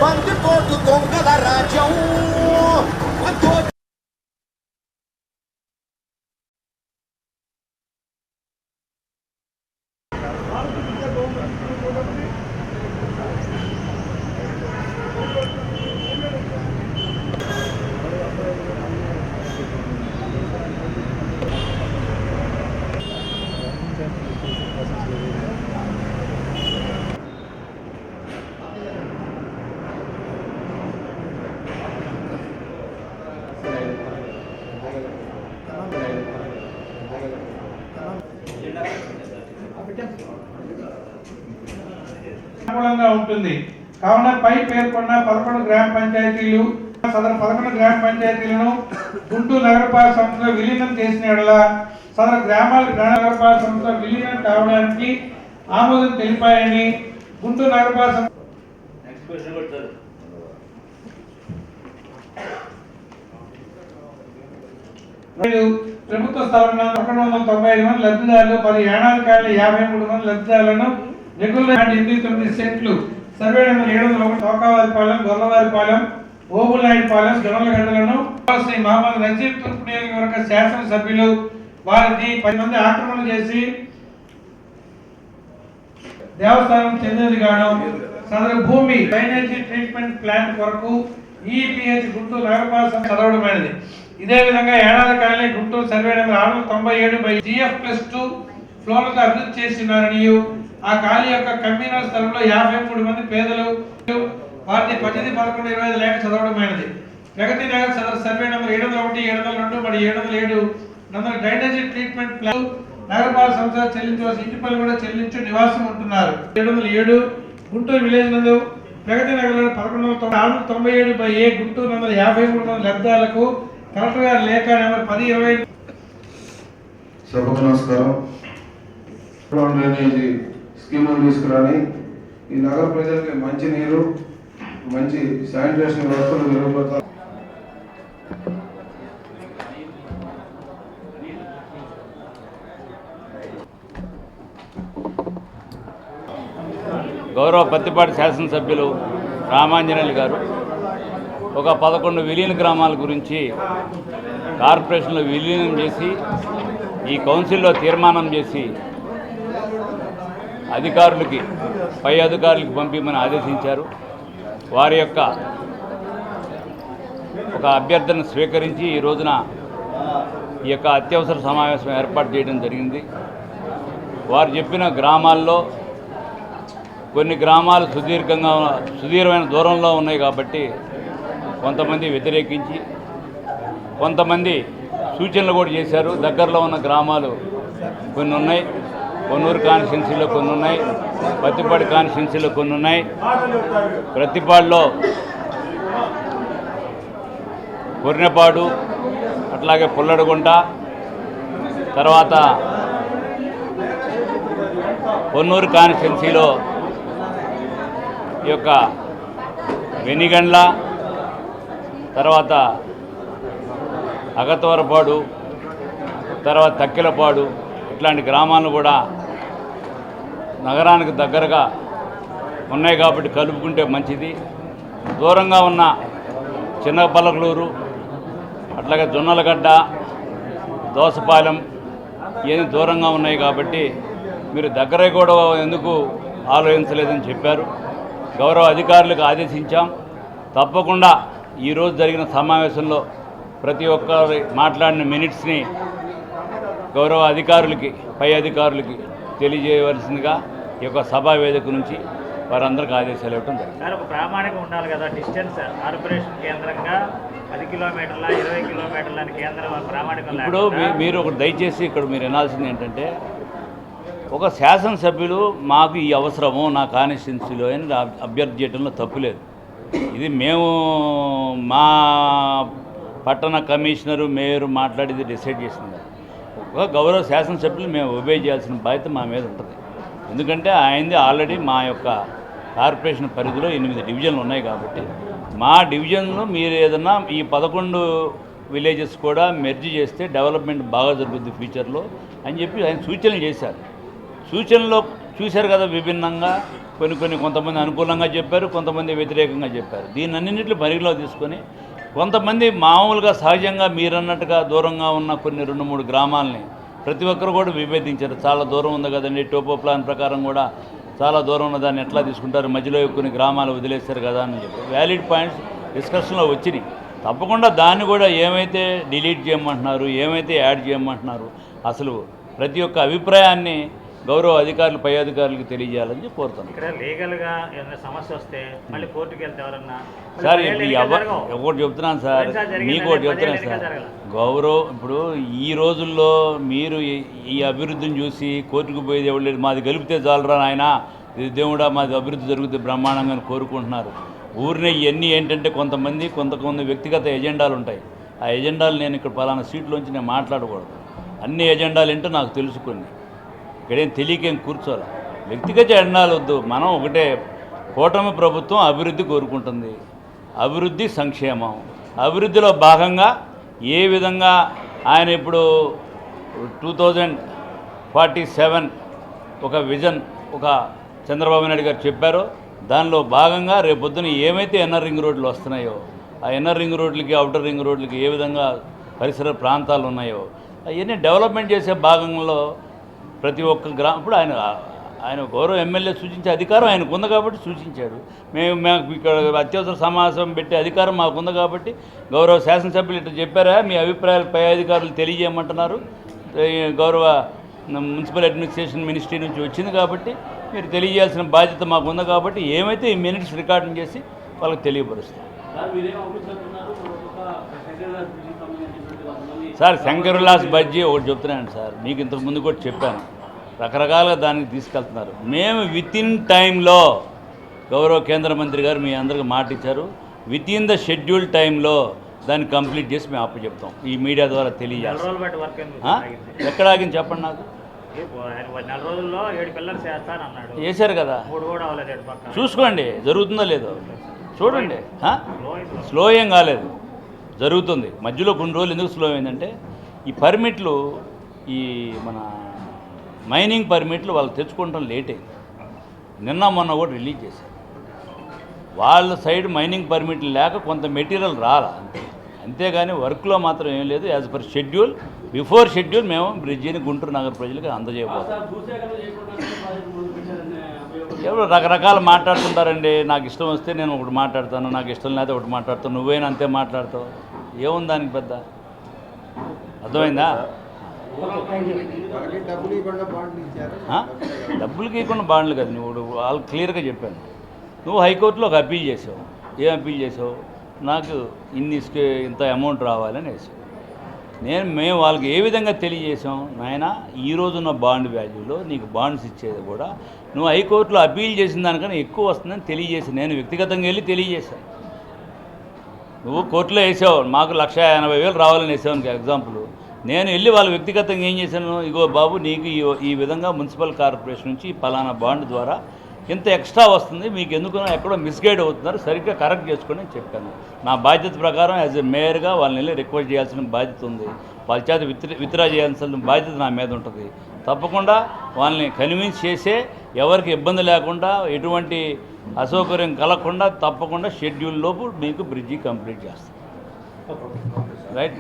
బందిపోటు దొంగల రాజ్యం అనుకూలంగా ఉంటుంది. కావున పై పేర్కొన్న 11 గ్రామ పంచాయతీలు సదరు 11 గ్రామ పంచాయతీలను గుంటూరు నగరపాలక సంస్థలో విలీనం చేసిన యెడల సదరు గ్రామాలు నగరపాలక సంస్థలో విలీనం కావడానికి ఆమోదం తెలిపాయని గుంటూరు నగరపాలక సంస్థ ప్రభుత్వ స్థలంలో 195 మంది లబ్ధిదారులు 10 ఏడాది కాలంలో 53 మంది లబ్ధిదారులను రెగ్యులర్ 89 సెంట్లు సర్వే నెంబర్ 701 తోకావారిపాలెం గొల్లవారిపాలెం ఓబులాయిపాలెం జొన్నలగడ్డలను శ్రీ మహమ్మద్ నజీర్ తూర్పు నియోజకవర్గ శాసనసభ్యులు వారిని 10 మంది ఆక్రమణ చేసి దేవస్థానం చెందినది గాను సదరు భూమి డ్రైనేజీ ట్రీట్మెంట్ ప్లాంట్ కొరకు ఈపీహెచ్ గుంటూరు నగరపాలక సంస్థ చదవడమైనది. ఇదే విధంగా ఏడాది colony Guntur survey number 697 GF+2 ఫ్లోర్లతో అభివృద్ధి చేస్తున్నారని ఆ ఖాళీ యొక్క కమ్యూనల్ స్థలంలో 53 మంది పేదలు వారిని 18-11-25 లేఖ చదవడమైనది. ప్రగతి నగర్ సదరు సర్వే నెంబర్ 701 702 మరియు 707 నందు డ్రైనేజీ ట్రీట్మెంట్ ప్లాన్ నగరపాలక సంస్థ చెల్లించవలసిన ఇంటి పనులు కూడా చెల్లించి నివాసం ఉంటున్నారు. 707 గుంటూరు విలేజ్ నందు ప్రగతి నగర్లో 1197/A గుంటూరు నందు 53 మంది లబ్ధాలకు కలెక్టర్ గారి లేఖ నెంబర్ 10/20 సభకు నమస్కారం. డ్రైనేజీ స్కీములు తీసుకురాని ఈ నగర ప్రజలకి మంచి నీరు మంచి శానిటేషన్ వ్యవస్థలు మెరుగుపడతాయి. గౌరవ పత్తిపాటి శాసనసభ్యులు రామాంజనేయులు గారు ఒక 11 విలీన గ్రామాల గురించి కార్పొరేషన్లో విలీనం చేసి ఈ కౌన్సిల్లో తీర్మానం చేసి అధికారులకి పై అధికారులకు పంపించమని ఆదేశించారు. వారి యొక్క ఒక అభ్యర్థన స్వీకరించి ఈ రోజున ఈ యొక్క అత్యవసర సమావేశం ఏర్పాటు చేయడం జరిగింది. వారు చెప్పిన గ్రామాల్లో కొన్ని గ్రామాలు సుదీర్ఘమైన దూరంలో ఉన్నాయి కాబట్టి కొంతమంది వ్యతిరేకించి కొంతమంది సూచనలు కూడా చేశారు. దగ్గరలో ఉన్న గ్రామాలు కొన్ని ఉన్నాయి, కొన్నూరు కాన్స్టిట్యున్సీలో కొన్ని ఉన్నాయి, పత్తిపాడు కాన్స్టిట్యున్సీలో కొన్ని ఉన్నాయి. ప్రతిపాడులో కొర్నెపాడు, అట్లాగే పుల్లడగుంట, తర్వాత కొన్నూరు కాన్స్టిట్యున్సీలో ఈ యొక్క వెనిగండ్ల, తర్వాత అగతవరపాడు, తర్వాత తక్కిలపాడు ఇట్లాంటి గ్రామాలను కూడా నగరానికి దగ్గరగా ఉన్నాయి కాబట్టి కలుపుకుంటే మంచిది. దూరంగా ఉన్న చిన్నపల్లకలూరు, అట్లాగే జొన్నలగడ్డ, దోసపాలెం ఇవన్నీ దూరంగా ఉన్నాయి కాబట్టి మీరు దగ్గర కూడా ఎందుకు ఆలోచించలేదని చెప్పారు. గౌరవ అధికారులకు ఆదేశించాం. తప్పకుండా ఈరోజు జరిగిన సమావేశంలో ప్రతి ఒక్కరి మాట్లాడిన మినిట్స్ని గౌరవ అధికారులకి పై అధికారులకి తెలియజేయవలసిందిగా ఈ యొక్క సభా వేదిక నుంచి వారందరికీ ఆదేశాలు ఇవ్వడం జరిగింది. సార్, ఒక ప్రామాణికం ఉండాలి కదా. డిస్టెన్స్ కార్పొరేషన్ కేంద్రంగా 10 కిలోమీటర్ల 20 కిలోమీటర్ల అని కేంద్రం ప్రామాణికం. ఇప్పుడు మీరు ఒకటి దయచేసి ఇక్కడ మీరు వినాల్సింది ఏంటంటే, ఒక శాసనసభ్యులు మాకు ఈ అవసరము నా కాన్స్టిట్యున్సీలో అని అభ్యర్థి చేయడంలో తప్పులేదు. ఇది మేము మా పట్టణ కమిషనరు మేయర్ మాట్లాడేది డిసైడ్ చేసింది. ఒక గౌరవ శాసనసభ్యులు మేము ఒబే చేయాల్సిన బాధ్యత మా మీద ఉంటుంది. ఎందుకంటే ఆయనది ఆల్రెడీ మా యొక్క కార్పొరేషన్ పరిధిలో 8 డివిజన్లు ఉన్నాయి కాబట్టి మా డివిజన్లో మీరు ఏదన్నా ఈ 11 విలేజెస్ కూడా మెర్జ్ చేస్తే డెవలప్మెంట్ బాగా జరుగుద్ది ఫ్యూచర్లో అని చెప్పి ఆయన సూచనలు చేశారు. సూచనలో చూశారు కదా, విభిన్నంగా కొంతమంది అనుకూలంగా చెప్పారు, కొంతమంది వ్యతిరేకంగా చెప్పారు. దీన్ని అన్నింటిలో పరిగణలో తీసుకొని కొంతమంది మామూలుగా సహజంగా మీరన్నట్టుగా దూరంగా ఉన్న కొన్ని 2-3 గ్రామాలని ప్రతి ఒక్కరు కూడా విభేదించారు. చాలా దూరం ఉంది కదండి, టోపో ప్లాన్ ప్రకారం కూడా చాలా దూరం ఉన్న దాన్ని ఎట్లా తీసుకుంటారు, మధ్యలో కొన్ని గ్రామాలు వదిలేస్తారు కదా అని చెప్పి వ్యాలిడ్ పాయింట్స్ డిస్కషన్లో వచ్చినాయి. తప్పకుండా దాన్ని కూడా ఏమైతే డిలీట్ చేయమంటున్నారు, ఏమైతే యాడ్ చేయమంటున్నారు, అసలు ప్రతి ఒక్క అభిప్రాయాన్ని గౌరవ అధికారులు పై అధికారులకు తెలియజేయాలని కోరుతున్నాను. ఇక్కడ లీగల్గా ఏదైనా సమస్య వస్తే మళ్ళీ కోర్టుకి వెళ్తే ఎవరన్నా సార్ ఒకటి చెప్తున్నాను సార్, మీకు ఒకటి చెప్తున్నాను సార్, ఇప్పుడు ఈ రోజుల్లో మీరు ఈ అభివృద్ధిని చూసి కోర్టుకు పోయేది ఎవరు లేదు, మాది గెలిపితే చాలరా నాయన, ఇది దేవుడా మాది అభివృద్ధి జరుగుతుంది బ్రహ్మాండంగా కోరుకుంటున్నారు. ఊరినే ఇవన్నీ ఏంటంటే కొంతమంది వ్యక్తిగత ఎజెండాలు ఉంటాయి. ఆ ఎజెండాలు నేను ఇక్కడ పలానా సీట్లోంచి నేను మాట్లాడకూడదు. అన్ని ఎజెండాలు ఏంటో నాకు తెలుసుకుని ఇక్కడేం తెలియకేం కూర్చోాలి. వ్యక్తిగత ఎజెండాలు వద్దు. మనం ఒకటే, కూటమి ప్రభుత్వం అభివృద్ధి కోరుకుంటుంది, అభివృద్ధి సంక్షేమం. అభివృద్ధిలో భాగంగా ఏ విధంగా ఆయన ఇప్పుడు 2047 ఒక విజన్ ఒక చంద్రబాబు నాయుడు గారు చెప్పారో దానిలో భాగంగా రేపొద్దున ఏమైతే ఇన్నర్ రింగ్ రోడ్లు వస్తున్నాయో ఆ ఇన్నర్ రింగ్ రోడ్లకి అవుటర్ రింగ్ రోడ్లకి ఏ విధంగా పరిసర ప్రాంతాలు ఉన్నాయో అవన్నీ డెవలప్మెంట్ చేసే భాగంలో ప్రతి ఒక్క ఇప్పుడు ఆయన గౌరవ ఎమ్మెల్యే సూచించే అధికారం ఆయనకు ఉంది కాబట్టి సూచించాడు. మాకు ఇక్కడ అత్యవసర సమావేశం పెట్టే అధికారం మాకుంది కాబట్టి గౌరవ శాసనసభ్యులు ఇట్లా చెప్పారా, మీ అభిప్రాయాలు పై అధికారులు తెలియజేయమంటున్నారు. గౌరవ మున్సిపల్ అడ్మినిస్ట్రేషన్ మినిస్ట్రీ నుంచి వచ్చింది కాబట్టి మీరు తెలియజేయాల్సిన బాధ్యత మాకు ఉంది కాబట్టి ఏమైతే ఈ మినిట్స్ రికార్డింగ్ చేసి వాళ్ళకి తెలియపరుస్తాం. సార్ శంకరులాస్ బజ్జీ ఒకటి చెప్తున్నాను సార్, మీకు ఇంతకు ముందు కూడా చెప్పాను, రకరకాలుగా దానికి తీసుకెళ్తున్నారు. మేము వితిన్ టైంలో గౌరవ కేంద్ర మంత్రి గారు మీ అందరికి మాట ఇచ్చారు, వితిన్ ద షెడ్యూల్ టైంలో దాన్ని కంప్లీట్ చేసి మేము అప్పచెప్తాం. ఈ మీడియా ద్వారా తెలియజేయాలి. ఎక్కడ ఆగింది చెప్పండి నాకు. 4 రోజుల్లో 7 పిల్లర్స్ చేస్తానన్నాడు, చేశారు కదా, చూసుకోండి జరుగుతుందో లేదో చూడండి. స్లో ఏం కాలేదు, జరుగుతుంది. మధ్యలో కొన్ని రోజులు ఎందుకు స్లో అయిందంటే ఈ పర్మిట్లు, ఈ మన మైనింగ్ పర్మిట్లు వాళ్ళు తెచ్చుకోవడం లేట్ అయింది. నిన్న మొన్న కూడా రిలీజ్ చేశారు. వాళ్ళ సైడ్ మైనింగ్ పర్మిట్లు లేక కొంత మెటీరియల్ రాలా అంతేగాని వర్క్లో మాత్రం ఏం లేదు. As per schedule, before schedule మేము బ్రిడ్జిని గుంటూరు నగర ప్రజలకు అందజేయబోతాం. ఎవరు రకరకాలు మాట్లాడుతుంటారండి. నాకు ఇష్టం వస్తే నేను ఒకటి మాట్లాడతాను, నాకు ఇష్టం లేకపోతే ఒకటి మాట్లాడతాను, నువ్వైనా అంతే మాట్లాడతావు. ఏముంది దానికి పెద్ద, అర్థమైందా? డబ్బులకి ఇవ్వకుండా బాండ్లు కదా. నువ్వు వాళ్ళు క్లియర్గా చెప్పాను. నువ్వు హైకోర్టులో ఒక అప్పీల్ చేసావు. ఏం అప్పీల్ చేసావు? నాకు ఇంత అమౌంట్ రావాలని వేసావు. మేము వాళ్ళకి ఏ విధంగా తెలియజేసాం, నాయన ఈ రోజున్న బాండ్ వాల్యూలో నీకు బాండ్స్ ఇచ్చేది కూడా నువ్వు హైకోర్టులో అప్పీల్ చేసిన దానికన్నా ఎక్కువ వస్తుందని తెలియజేసి నేను వ్యక్తిగతంగా వెళ్ళి తెలియజేశాను. నువ్వు కోర్టులో వేసావు, మాకు 1,80,000 రావాలని వేసావు ఎగ్జాంపుల్. నేను వెళ్ళి వాళ్ళు వ్యక్తిగతంగా ఏం చేశాను, ఇగో బాబు నీకు ఈ విధంగా మున్సిపల్ కార్పొరేషన్ నుంచి పలానా బాండ్ ద్వారా ఇంత ఎక్స్ట్రా వస్తుంది, మీకు ఎందుకు ఎక్కడో మిస్గైడ్ అవుతున్నారు, సరిగ్గా కరెక్ట్ చేసుకొని అని చెప్పాను. నా బాధ్యత ప్రకారం యాజ్ ఎ మేయర్గా వాళ్ళని వెళ్ళి రిక్వెస్ట్ చేయాల్సిన బాధ్యత ఉంది. వాళ్ళ చేత విత్డ్రా చేయాల్సిన బాధ్యత నా మీద ఉంటుంది. తప్పకుండా వాళ్ళని కన్విన్స్ చేసే, ఎవరికి ఇబ్బంది లేకుండా, ఎటువంటి అసౌకర్యం కలగకుండా తప్పకుండా షెడ్యూల్ లోపు మీకు బ్రిడ్జి కంప్లీట్ చేస్తాం. రైట్.